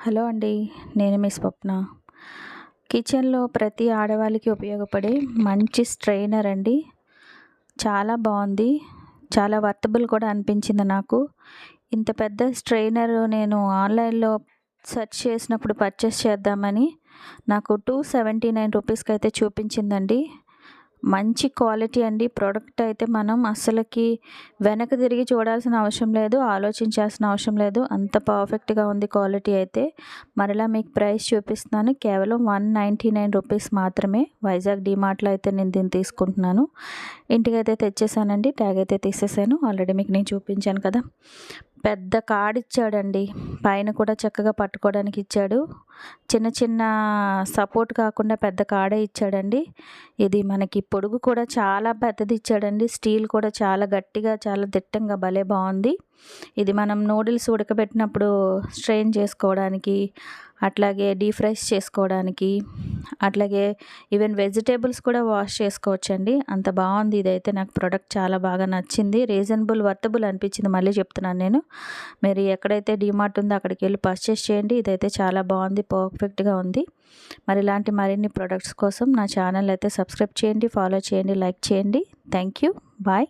Hello అండి. నేను మీ స్వప్న. కిచెన్‌లో ప్రతి ఆడవాళ్ళకి ఉపయోగపడే మంచి స్ట్రెయినర్ అండి. చాలా బావుంది. చాలా వర్తబుల్ కూడా అనిపించింది నాకు. ఇంత పెద్ద స్ట్రెయినర్ నేను ఆన్‌లైన్‌లో సెర్చ్ చేసినప్పుడు పర్చేస్ చేద్దామని నాకు రూ. 279 చూపించిందండి. మంచి క్వాలిటీ అండి. ప్రోడక్ట్ అయితే మనం అస్సలకి వెనక్కి తిరిగి చూడాల్సిన అవసరం లేదు, ఆలోచించాల్సిన అవసరం లేదు. అంత పర్ఫెక్ట్‌గా ఉంది క్వాలిటీ అయితే. మరలా మీకు ప్రైస్ చూపిస్తున్నాను. కేవలం రూ. 199 మాత్రమే. వైజాగ్ డీమార్ట్‌లో అయితే నేను దీన్ని తీసుకుంటున్నాను. ఇంటికైతే తెచ్చేసానండి. ట్యాగ్ అయితే తీసేసాను. ఆల్రెడీ మీకు నేను చూపించాను కదా! పెద్ద కాడిచ్చాడండి. పైన కూడా చక్కగా పట్టుకోవడానికి ఇచ్చాడు. చిన్న చిన్న సపోర్ట్ కాకుండా పెద్ద కాడే ఇచ్చాడండి. ఇది మనకి పొడుగు కూడా చాలా పెద్దది ఇచ్చాడండి. స్టీల్ కూడా చాలా గట్టిగా, చాలా దిట్టంగా భలే బాగుంది. ఇది మనం నూడిల్స్ ఉడకబెట్టినప్పుడు స్ట్రెయిన్ చేసుకోవడానికి, అట్లాగే డీప్ ఫ్రైస్ చేసుకోవడానికి, అట్లాగే ఈవెన్ వెజిటేబుల్స్ కూడా వాష్ చేసుకోవచ్చండి. అంత బాగుంది. ఇదైతే నాకు ప్రోడక్ట్ చాలా బాగా నచ్చింది. రీజనబుల్, వర్తబుల్ అనిపించింది. మళ్ళీ చెప్తున్నాను నేను. మీరు ఎక్కడైతే డీమార్ట్ ఉందో అక్కడికి వెళ్ళి పర్చేస్ చేయండి. ఇదైతే చాలా బాగుంది, పర్ఫెక్ట్గా ఉంది. మరి ఇలాంటి మరిన్ని ప్రొడక్ట్స్ కోసం నా ఛానల్ అయితే సబ్స్క్రైబ్ చేయండి, ఫాలో చేయండి, లైక్ చేయండి. Thank you. బాయ్.